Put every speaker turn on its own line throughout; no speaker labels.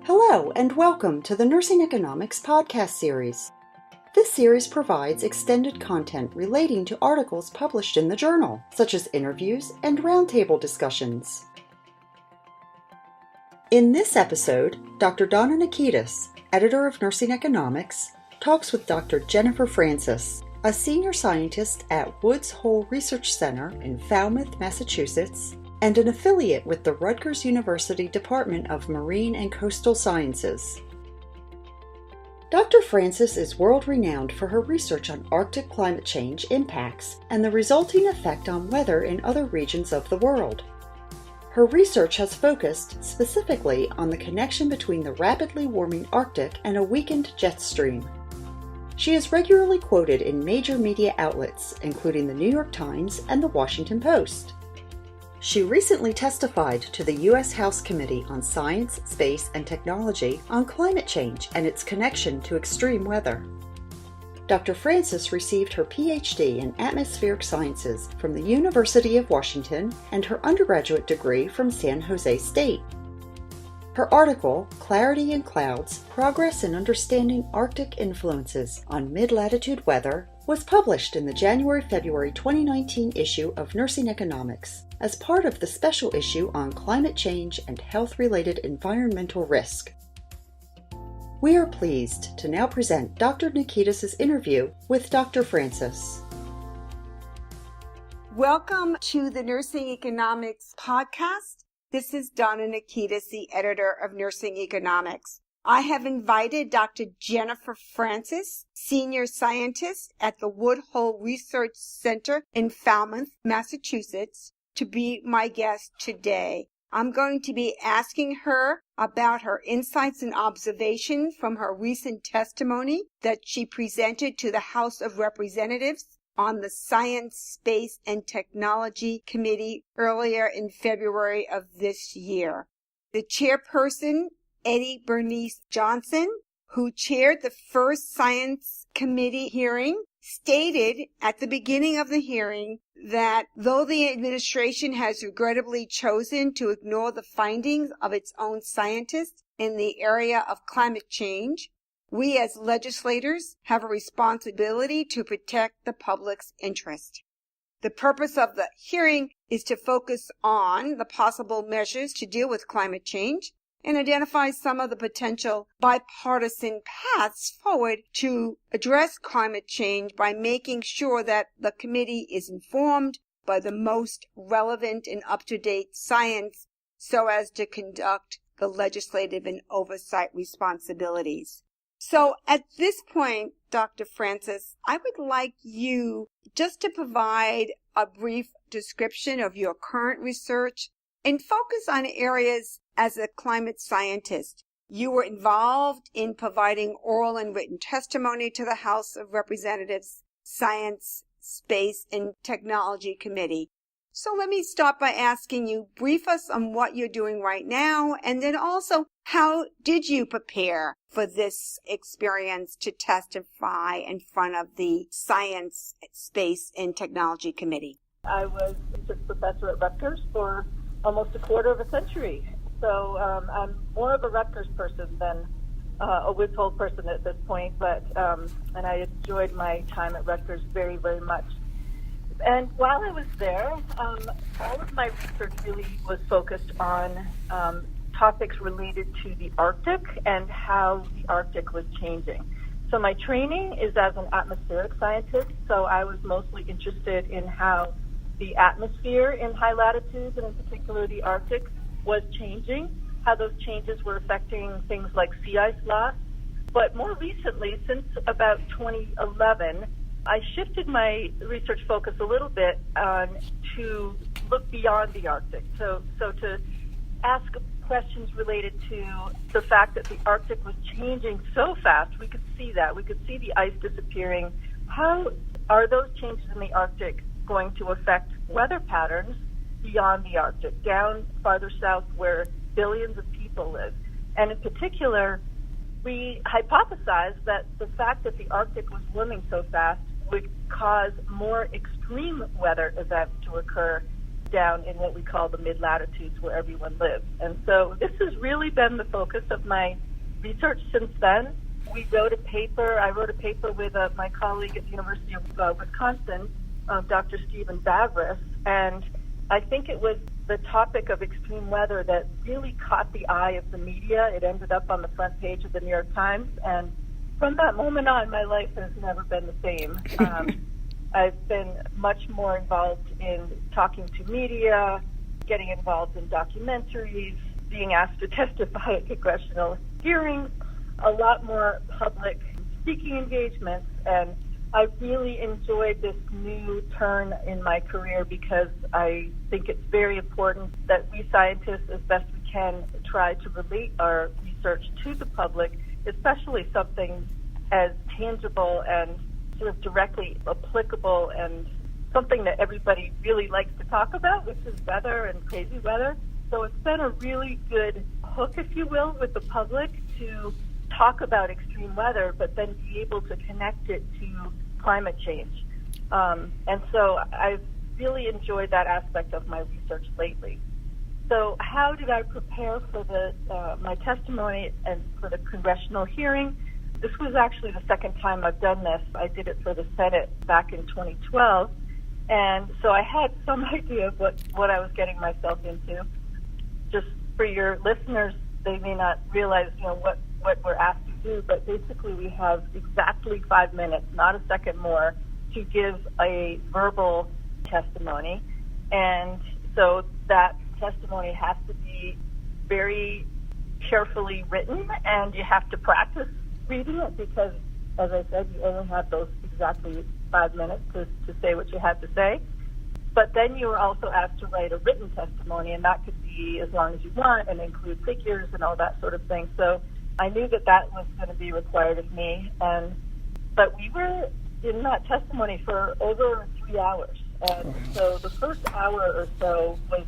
Hello and welcome to the Nursing Economics podcast series. This series provides extended content relating to articles published in the journal, such as interviews and roundtable discussions. In this episode, Dr. Donna Nikitas, editor of Nursing Economics, talks with Dr. Jennifer Francis, a senior scientist at Woods Hole Research Center in Falmouth, Massachusetts, and an affiliate with the Rutgers University Department of Marine and Coastal Sciences. Dr. Francis is world-renowned for her research on Arctic climate change impacts and the resulting effect on weather in other regions of the world. Her research has focused specifically on the connection between the rapidly warming Arctic and a weakened jet stream. She is regularly quoted in major media outlets, including the New York Times and the Washington Post. She recently testified to the U.S. House Committee on Science, Space, and Technology on climate change and its connection to extreme weather. Dr. Francis received her Ph.D. in Atmospheric Sciences from the University of Washington and her undergraduate degree from San Jose State. Her article, Clarity in Clouds: Progress in Understanding Arctic Influences on Mid-Latitude Weather, was published in the January-February 2019 issue of Nursing Economics as part of the special issue on climate change and health-related environmental risk. We are pleased to now present Dr. Nikitas' interview with Dr. Francis.
Welcome to the Nursing Economics podcast. This is Donna Nikitas, the editor of Nursing Economics. I have invited Dr. Jennifer Francis, senior scientist at the Woods Hole Research Center in Falmouth, Massachusetts, to be my guest today. I'm going to be asking her about her insights and observations from her recent testimony that she presented to the House of Representatives on the Science, Space, and Technology Committee earlier in February of this year. The chairperson, Eddie Bernice Johnson, who chaired the first Science Committee hearing, stated at the beginning of the hearing that though the administration has regrettably chosen to ignore the findings of its own scientists in the area of climate change, we as legislators have a responsibility to protect the public's interest. The purpose of the hearing is to focus on the possible measures to deal with climate change and identify some of the potential bipartisan paths forward to address climate change by making sure that the committee is informed by the most relevant and up-to-date science so as to conduct the legislative and oversight responsibilities. So at this point, Dr. Francis, I would like you just to provide a brief description of your current research and focus on areas as a climate scientist. You were involved in providing oral and written testimony to the House of Representatives Science, Space, and Technology Committee. So let me start by asking you, brief us on what you're doing right now, and then also, how did you prepare for this experience to testify in front of the Science, Space, and Technology Committee?
I was a research professor at Rutgers for almost a quarter of a century. So I'm more of a Rutgers person than a Woods Hole person at this point, and I enjoyed my time at Rutgers very, very much. And while I was there, all of my research really was focused on topics related to the Arctic and how the Arctic was changing. So my training is as an atmospheric scientist, so I was mostly interested in how the atmosphere in high latitudes, and in particular the Arctic, was changing, how those changes were affecting things like sea ice loss. But more recently, since about 2011, I shifted my research focus a little bit to look beyond the Arctic. So to ask questions related to the fact that the Arctic was changing so fast. We could see that. We could see the ice disappearing. How are those changes in the Arctic going to affect weather patterns beyond the Arctic, down farther south where billions of people live? And in particular, we hypothesized that the fact that the Arctic was warming so fast would cause more extreme weather events to occur down in what we call the mid-latitudes where everyone lives. And so this has really been the focus of my research since then. I wrote a paper with my colleague at the University of Wisconsin, Dr. Stephen Bavris, and I think it was the topic of extreme weather that really caught the eye of the media. It ended up on the front page of the New York Times, and from that moment on, my life has never been the same. I've been much more involved in talking to media, getting involved in documentaries, being asked to testify at congressional hearings, a lot more public speaking engagements, and I really enjoyed this new turn in my career because I think it's very important that we scientists, as best we can, try to relate our research to the public, especially something as tangible and sort of directly applicable and something that everybody really likes to talk about, which is weather and crazy weather. So it's been a really good hook, if you will, with the public to talk about extreme weather, but then be able to connect it to climate change. And so I've really enjoyed that aspect of my research lately. So how did I prepare for my testimony and for the congressional hearing? This was actually the second time I've done this. I did it for the Senate back in 2012. And so I had some idea of what I was getting myself into. Just for your listeners, they may not realize, what we're asked to do, but basically we have exactly 5 minutes, not a second more, to give a verbal testimony. And so that testimony has to be very carefully written, and you have to practice reading it because, as I said, you only have those exactly 5 minutes to say what you had to say. But then you were also asked to write a written testimony, and that could be as long as you want and include figures and all that sort of thing. So I knew that was going to be required of me. But we were in that testimony for over 3 hours. And so the first hour or so was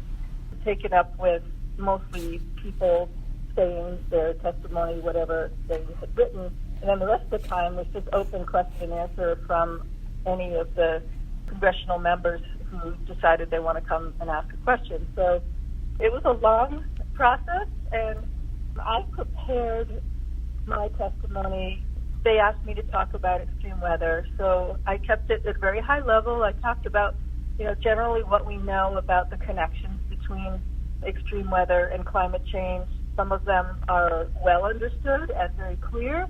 taken up with mostly people saying their testimony, whatever they had written. And then the rest of the time was just open question and answer from any of the congressional members who decided they want to come and ask a question. So it was a long process, and I prepared my testimony. They asked me to talk about extreme weather, so I kept it at a very high level. I talked about, generally what we know about the connections between extreme weather and climate change. Some of them are well understood and very clear.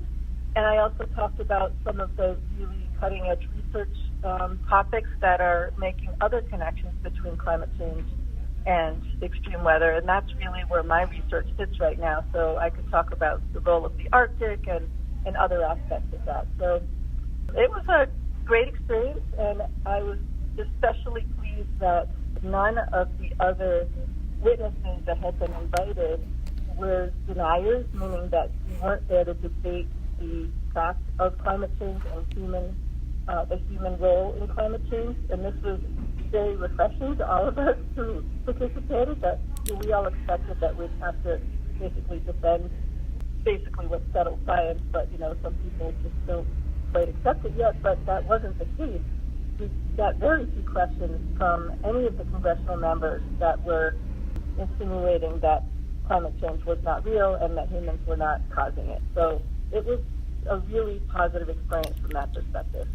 And I also talked about some of the really cutting-edge research topics that are making other connections between climate change and extreme weather. And that's really where my research sits right now. So I could talk about the role of the Arctic and other aspects of that. So it was a great experience, and I was especially pleased that none of the other witnesses that had been invited were deniers, meaning that we weren't there to debate the fact of climate change and the human role in climate change. And this was very refreshing to all of us who participated, that we all expected that we'd have to basically defend what's settled science, but some people just don't quite accept it yet, but that wasn't the case. We got very few questions from any of the congressional members that were insinuating that climate change was not real and that humans were not causing it. So it was a really positive experience from that perspective.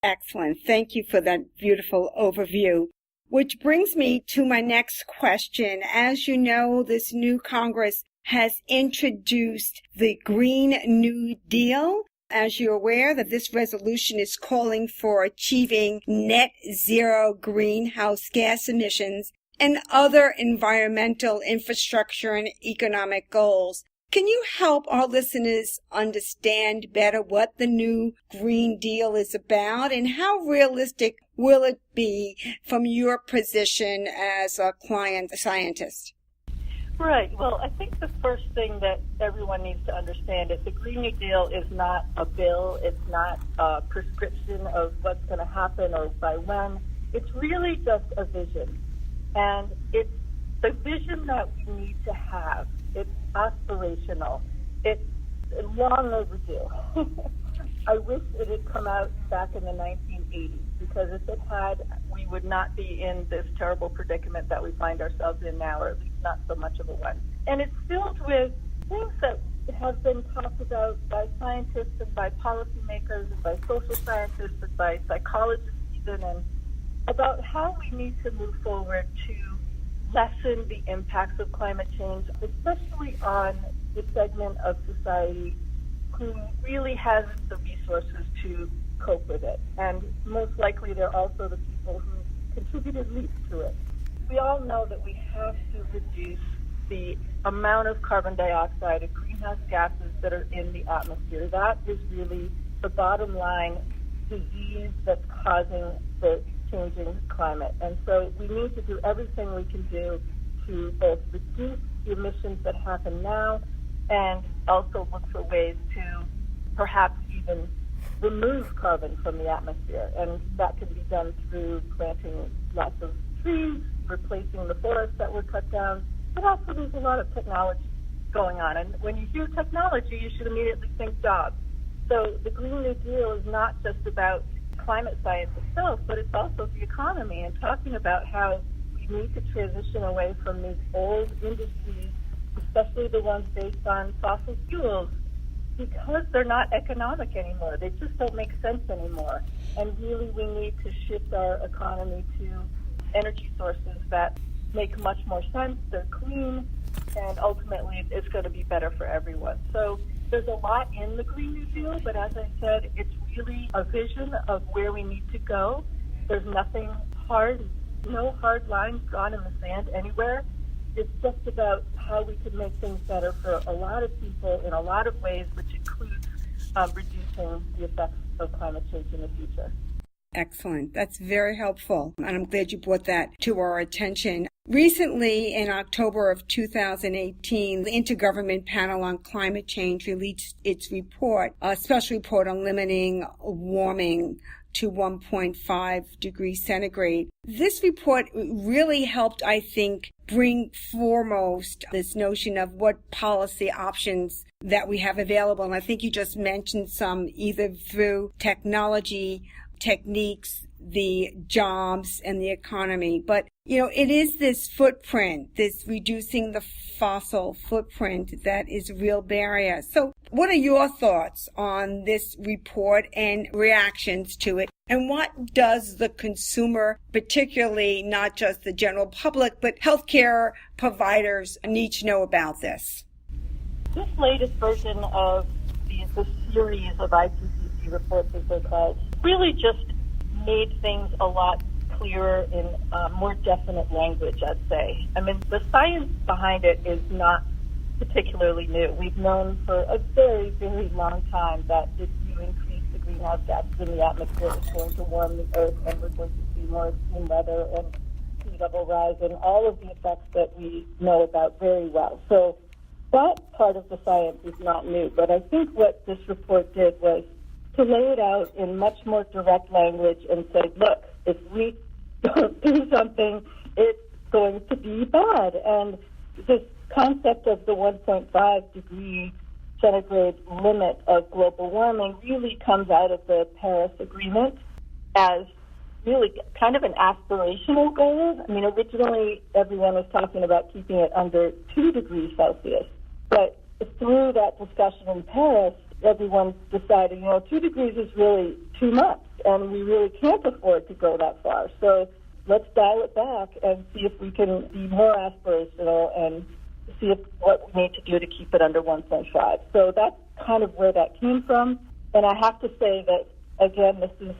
Excellent. Thank you for that beautiful overview. Which brings me to my next question. As you know, this new Congress has introduced the Green New Deal. As you're aware, that this resolution is calling for achieving net zero greenhouse gas emissions and other environmental, infrastructure, and economic goals. Can you help our listeners understand better what the new Green Deal is about, and how realistic will it be from your position as a client scientist?
Right. Well, I think the first thing that everyone needs to understand is the Green New Deal is not a bill. It's not a prescription of what's going to happen or by when. It's really just a vision. And it's the vision that we need to have. It's aspirational. It's long overdue. I wish it had come out back in the 1980s 80s, because if it had, we would not be in this terrible predicament that we find ourselves in now, or at least not so much of a one. And it's filled with things that have been talked about by scientists and by policymakers and by social scientists and by psychologists even, and about how we need to move forward to lessen the impacts of climate change, especially on the segment of society who really has the resources to cope with it. And most likely they're also the people who contributed least to it. We all know that we have to reduce the amount of carbon dioxide and greenhouse gases that are in the atmosphere. That is really the bottom line disease that's causing the changing climate. And so we need to do everything we can do to both reduce the emissions that happen now and also look for ways to perhaps even remove carbon from the atmosphere. And that can be done through planting lots of trees, replacing the forests that were cut down, but also there's a lot of technology going on. And when you hear technology, you should immediately think jobs. So the Green New Deal is not just about climate science itself, but it's also the economy and talking about how we need to transition away from these old industries, especially the ones based on fossil fuels, because they're not economic anymore. They just don't make sense anymore. And really we need to shift our economy to energy sources that make much more sense, they're clean, and ultimately it's going to be better for everyone. So there's a lot in the Green New Deal, but as I said, it's really a vision of where we need to go. There's nothing hard, no hard lines drawn in the sand anywhere. It's just about how we can make things better for a lot of people in a lot of ways, which includes reducing the effects of climate change in the future.
Excellent. That's very helpful. And I'm glad you brought that to our attention. Recently, in October of 2018, the Intergovernment Panel on Climate Change released its report, a special report on limiting warming to 1.5 degrees centigrade. This report really helped, I think, bring foremost this notion of what policy options that we have available. And I think you just mentioned some, either through technology, techniques, the jobs, and the economy. But, it is this footprint, this reducing the fossil footprint that is a real barrier. So what are your thoughts on this report and reactions to it? And what does the consumer, particularly not just the general public, but healthcare providers, need to know about this?
This latest version of the series of IPCC reports, as they're called, really just made things a lot clearer in more definite language, I'd say. I mean, the science behind it is not particularly new. We've known for a very, very long time that if you increase the greenhouse gases in the atmosphere, it's going to warm the Earth, and we're going to see more extreme weather and sea level rise and all of the effects that we know about very well. So that part of the science is not new. But I think what this report did was to lay it out in much more direct language and say, look, if we don't do something, it's going to be bad. And this concept of the 1.5 degree centigrade limit of global warming really comes out of the Paris Agreement as really kind of an aspirational goal. I mean, originally everyone was talking about keeping it under 2 degrees Celsius. But through that discussion in Paris, everyone decided, 2 degrees is really too much, and we really can't afford to go that far. So let's dial it back and see if we can be more aspirational and see what we need to do to keep it under 1.5. So that's kind of where that came from. And I have to say that, again, this is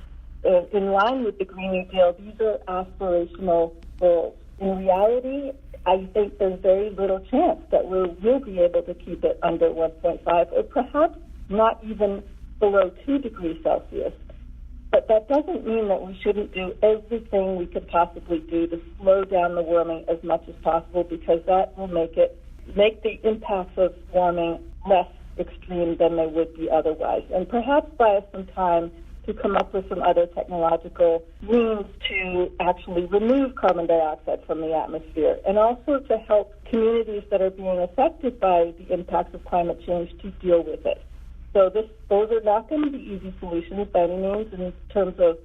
in line with the Green New Deal. These are aspirational goals. In reality, I think there's very little chance that we'll be able to keep it under 1.5, or perhaps not even below 2 degrees Celsius. But that doesn't mean that we shouldn't do everything we could possibly do to slow down the warming as much as possible, because that will make the impacts of warming less extreme than they would be otherwise. And perhaps buy us some time to come up with some other technological means to actually remove carbon dioxide from the atmosphere, and also to help communities that are being affected by the impacts of climate change to deal with it. So those are not going to be easy solutions by any means in terms of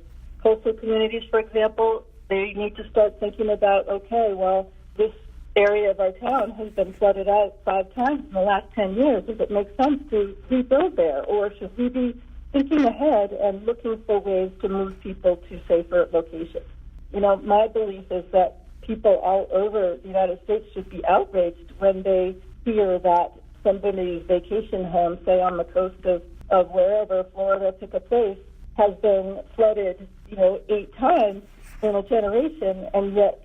coastal communities, for example, they need to start thinking about, okay, well, this area of our town has been flooded out 5 times in the last 10 years. Does it make sense to rebuild there? Or should we be thinking ahead and looking for ways to move people to safer locations? You know, my belief is that people all over the United States should be outraged when they hear that somebody's vacation home, say on the coast of wherever, Florida, pick a place, has been flooded, 8 times in a generation, and yet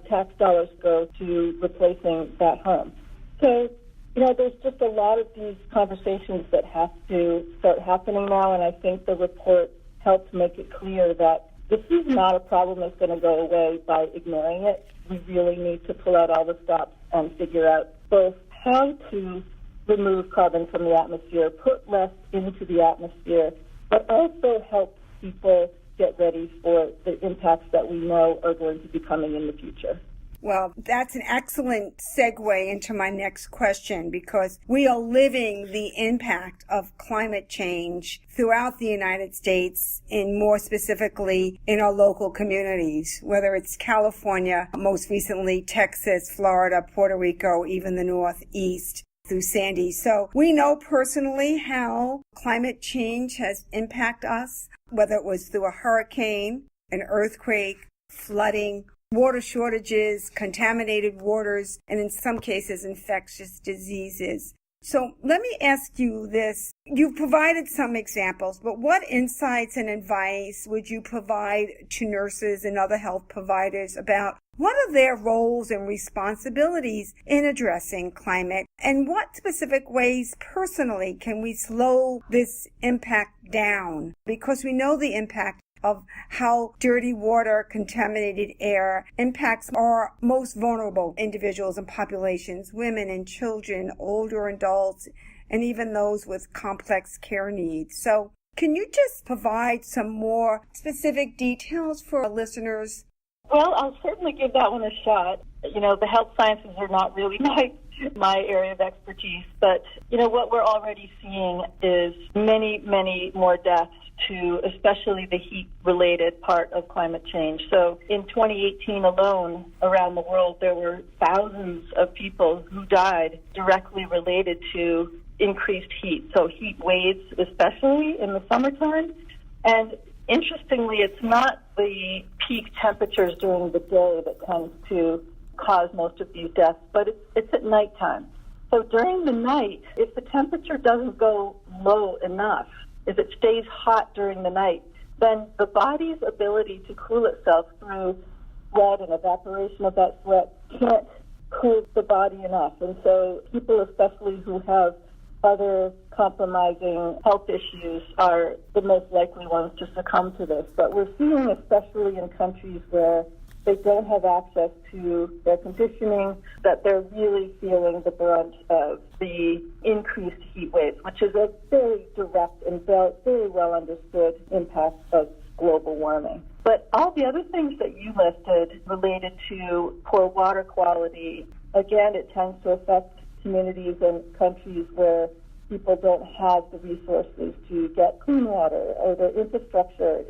tax dollars go to replacing that home. So, there's just a lot of these conversations that have to start happening now, and I think the report helps make it clear that this is not a problem that's going to go away by ignoring it. We really need to pull out all the stops and figure out both how to remove carbon from the atmosphere, put less into the atmosphere, but also help people get ready for the impacts that we know are going to be coming in the future.
Well, that's an excellent segue into my next question, because we are living the impact of climate change throughout the United States, and more specifically in our local communities, whether it's California, most recently Texas, Florida, Puerto Rico, even the Northeast through Sandy. So we know personally how climate change has impacted us, whether it was through a hurricane, an earthquake, flooding, water shortages, contaminated waters, and in some cases, infectious diseases. So let me ask you this. You've provided some examples, but what insights and advice would you provide to nurses and other health providers about what are their roles and responsibilities in addressing climate, and what specific ways personally can we slow this impact down? Because we know the impact of how dirty water, contaminated air impacts our most vulnerable individuals and populations, women and children, older adults, and even those with complex care needs. So can you just provide some more specific details for our listeners?
Well, I'll certainly give that one a shot. The health sciences are not really my area of expertise, but, what we're already seeing is many, many more deaths to especially the heat-related part of climate change. So in 2018 alone, around the world, there were thousands of people who died directly related to increased heat. So heat waves, especially in the summertime. And interestingly, it's not the peak temperatures during the day that tends to cause most of these deaths, but it's at nighttime. So during the night, if the temperature doesn't go low enough, if it stays hot during the night, then the body's ability to cool itself through sweat and evaporation of that sweat can't cool the body enough. And so people, especially who have other compromising health issues, are the most likely ones to succumb to this. But we're seeing, especially in countries where they don't have access to their conditioning, that they're really feeling the brunt of the increased heat waves, which is a very direct and very well understood impact of global warming. But all the other things that you listed related to poor water quality, again, it tends to affect communities and countries where people don't have the resources to get clean water, or their infrastructure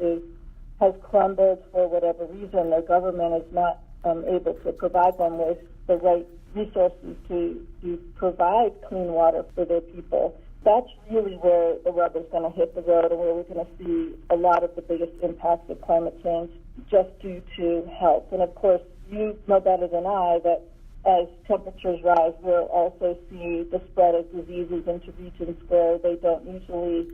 has crumbled for whatever reason. Their government is not able to provide them with the right resources to provide clean water for their people. That's really where the rubber's going to hit the road, and where we're going to see a lot of the biggest impacts of climate change just due to health. And of course, you know better than I that as temperatures rise, we'll also see the spread of diseases into regions where they don't usually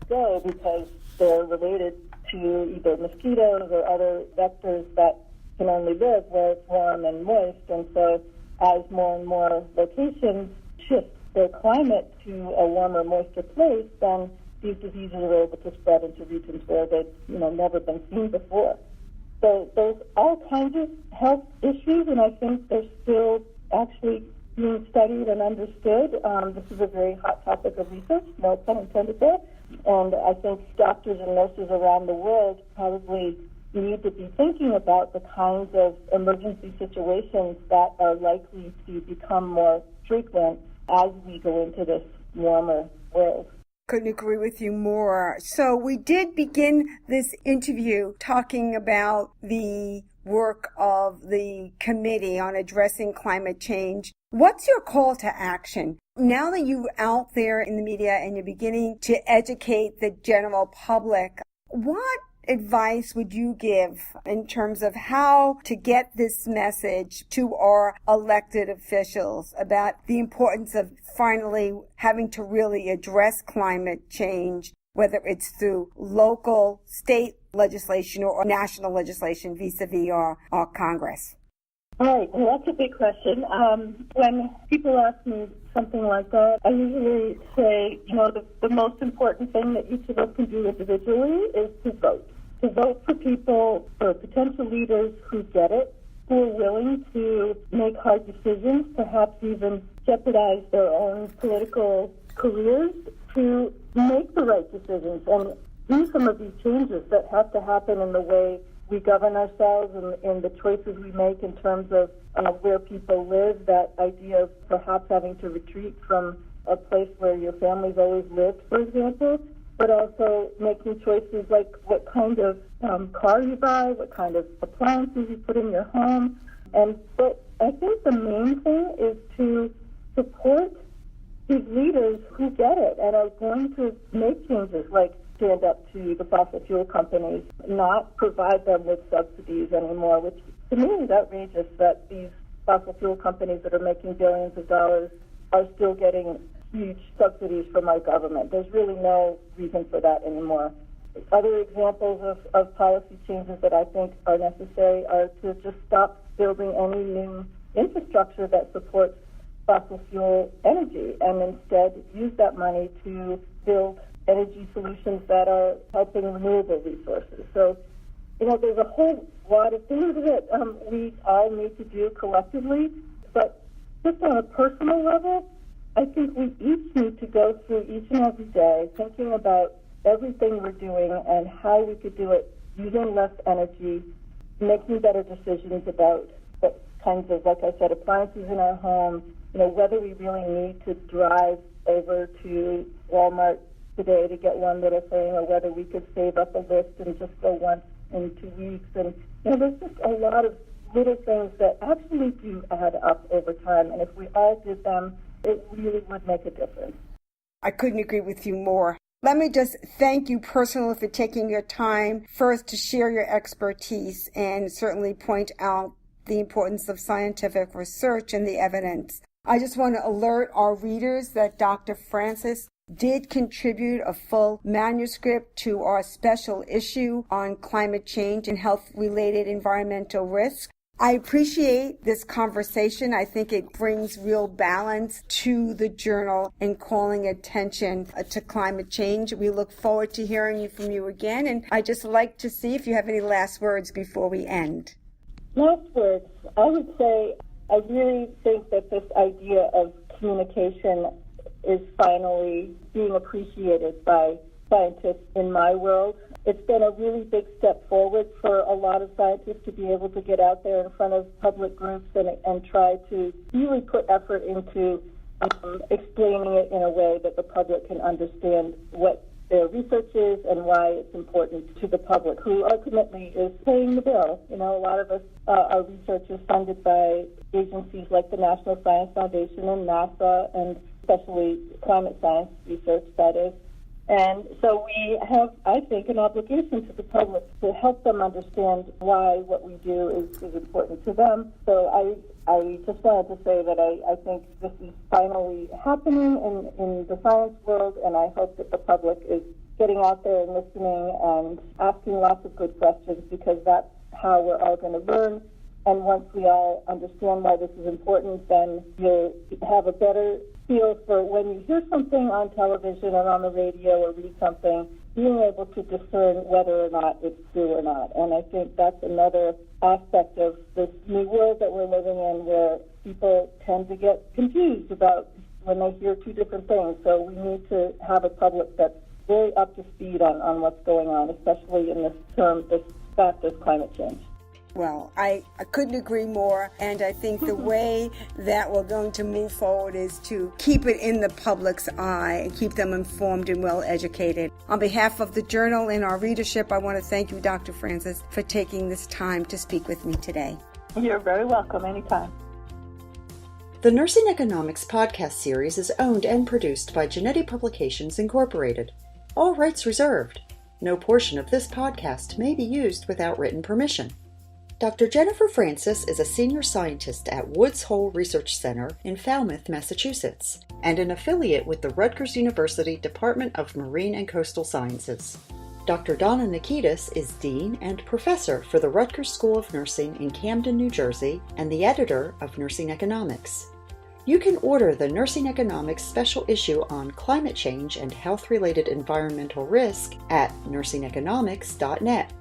go, because they're related to either mosquitoes or other vectors that can only live where it's warm and moist. And so as more and more locations shift their climate to a warmer, moister place, then these diseases are able to spread into regions where they've never been seen before. So there's all kinds of health issues, and I think they're still actually being studied and understood. This is a very hot topic of research, no pun intended there. And I think doctors and nurses around the world probably need to be thinking about the kinds of emergency situations that are likely to become more frequent as we go into this warmer world.
Couldn't agree with you more. So we did begin this interview talking about the work of the Committee on Addressing Climate Change. What's your call to action? Now that you're out there in the media and you're beginning to educate the general public, what advice would you give in terms of how to get this message to our elected officials about the importance of finally having to really address climate change, whether it's through local, state legislation or national legislation vis-a-vis our Congress?
Right. Well, that's a big question. When people ask me something like that, I usually say, the most important thing that each of us can do individually is to vote. To vote for people, for potential leaders who get it, who are willing to make hard decisions, perhaps even jeopardize their own political careers, to make the right decisions and do some of these changes that have to happen in the way we govern ourselves and in the choices we make in terms of where people live, that idea of perhaps having to retreat from a place where your family's always lived, for example, but also making choices like what kind of car you buy, what kind of appliances you put in your home. But I think the main thing is to support these leaders who get it and are going to make changes like stand up to the fossil fuel companies, not provide them with subsidies anymore, which to me is outrageous that these fossil fuel companies that are making billions of dollars are still getting huge subsidies from our government. There's really no reason for that anymore. Other examples of policy changes that I think are necessary are to just stop building any new infrastructure that supports fossil fuel energy and instead use that money to build energy solutions that are helping renewable resources. So, there's a whole lot of things that we all need to do collectively, but just on a personal level, I think we each need to go through each and every day thinking about everything we're doing and how we could do it using less energy, making better decisions about what kinds of, like I said, appliances in our home, whether we really need to drive over to Walmart today to get one little thing, or whether we could save up a list and just go once in 2 weeks. And there's just a lot of little things that actually do add up over time. And if we all did them, it really would make a difference.
I couldn't agree with you more. Let me just thank you personally for taking your time first to share your expertise and certainly point out the importance of scientific research and the evidence. I just want to alert our readers that Dr. Francis did contribute a full manuscript to our special issue on climate change and health-related environmental risks. I appreciate this conversation. I think it brings real balance to the journal in calling attention to climate change. We look forward to hearing from you again, and I'd just like to see if you have any last words before we end.
Last words. I would say I really think that this idea of communication is finally being appreciated by scientists in my world. It's been a really big step forward for a lot of scientists to be able to get out there in front of public groups and try to really put effort into explaining it in a way that the public can understand what their research is and why it's important to the public, who ultimately is paying the bill. A lot of us, our research is funded by agencies like the National Science Foundation and NASA, and especially climate science research, that is. And so we have, I think, an obligation to the public to help them understand why what we do is important to them. So I just wanted to say that I think this is finally happening in the science world, and I hope that the public is getting out there and listening and asking lots of good questions, because that's how we're all going to learn. And once we all understand why this is important, then you'll have a better feel for when you hear something on television or on the radio or read something, being able to discern whether or not it's true or not. And I think that's another aspect of this new world that we're living in, where people tend to get confused about when they hear two different things. So we need to have a public that's very up to speed on what's going on, especially in this fact of climate change.
Well, I couldn't agree more, and I think the way that we're going to move forward is to keep it in the public's eye and keep them informed and well educated. On behalf of the journal and our readership, I want to thank you, Dr. Francis, for taking this time to speak with me today.
You're very welcome anytime.
The Nursing Economics podcast series is owned and produced by Genetti Publications Incorporated. All rights reserved. No portion of this podcast may be used without written permission. Dr. Jennifer Francis is a senior scientist at Woods Hole Research Center in Falmouth, Massachusetts, and an affiliate with the Rutgers University Department of Marine and Coastal Sciences. Dr. Donna Nikitas is Dean and Professor for the Rutgers School of Nursing in Camden, New Jersey, and the editor of Nursing Economics. You can order the Nursing Economics special issue on climate change and health-related environmental risk at nursingeconomics.net.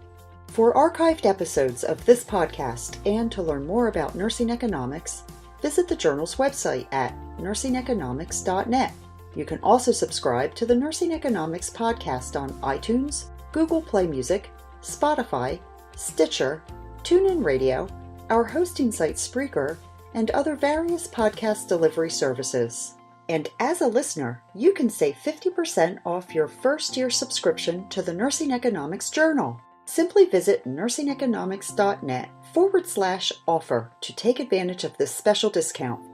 For archived episodes of this podcast and to learn more about nursing economics, visit the journal's website at nursingeconomics.net. You can also subscribe to the Nursing Economics podcast on iTunes, Google Play Music, Spotify, Stitcher, TuneIn Radio, our hosting site Spreaker, and other various podcast delivery services. And as a listener, you can save 50% off your first-year subscription to the Nursing Economics Journal. Simply visit nursingeconomics.net/offer to take advantage of this special discount.